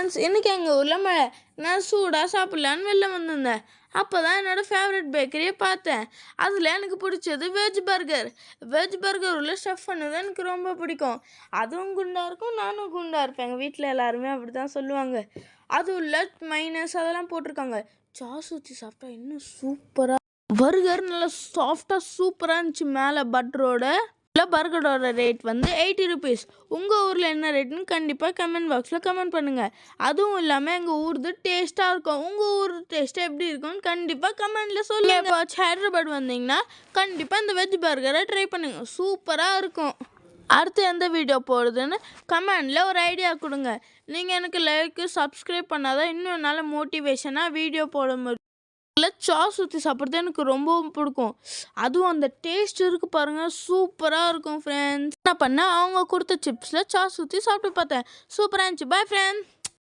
Friends, இன்றைக்கி எங்கள் ஊரில் மழை. நான் சூடாக சாப்பிட்லான்னு வெளில வந்திருந்தேன். அப்போ தான் என்னோடய ஃபேவரட் பேக்கரியை பார்த்தேன். அதில் எனக்கு பிடிச்சது வெஜ் பர்கர். வெஜ் பர்கர் உள்ள ஸ்டஃப் பண்ணது எனக்கு ரொம்ப பிடிக்கும். அதுவும் குண்டாக இருக்கும், நானும் குண்டாக இருப்பேன். எங்கள் வீட்டில் எல்லாருமே அப்படி தான் சொல்லுவாங்க. அது உள்ள மைனஸ் அதெல்லாம் போட்டிருக்காங்க. சாஸ் ஊற்றி சாப்பிட்டா இன்னும் சூப்பராக. பர்கர் நல்லா சாஃப்டாக சூப்பராக இருந்துச்சு. மேலே பட்டரோட. பர்கரோட ரேட் வந்து 80 ருபீஸ். உங்கள் ஊரில் என்ன ரேட்னு கண்டிப்பாக கமெண்ட் பாக்ஸில் கமெண்ட் பண்ணுங்கள். அதுவும் இல்லாமல் எங்கள் ஊர்து டேஸ்ட்டாக இருக்கும். உங்கள் ஊர் டேஸ்ட்டு எப்படி இருக்கும்னு கண்டிப்பாக கமெண்டில் சொல்லுங்கள். இப்போ ஹைதராபாத் வந்தீங்கன்னா கண்டிப்பாக இந்த வெஜ் பர்கரை ட்ரை பண்ணுங்கள். சூப்பராக இருக்கும். அடுத்து எந்த வீடியோ போடுறதுன்னு கமெண்டில் ஒரு ஐடியா கொடுங்க. நீங்கள் எனக்கு லைக்கு சப்ஸ்கிரைப் பண்ணாதான் இன்னும் என்னால் மோட்டிவேஷனாக வீடியோ போட முடியும். சாஸ் ஊற்றி சாப்பிட்றது எனக்கு ரொம்பவும் பிடிக்கும். அதுவும் அந்த டேஸ்ட் இருக்குது பாருங்கள், சூப்பராக இருக்கும் ஃப்ரெண்ட்ஸ். என்ன பண்ணேன், அவங்க கொடுத்த சிப்ஸில் சாஸ் ஊற்றி சாப்பிட்டு பார்த்தேன். சூப்பராக இருந்துச்சு. Bye friends.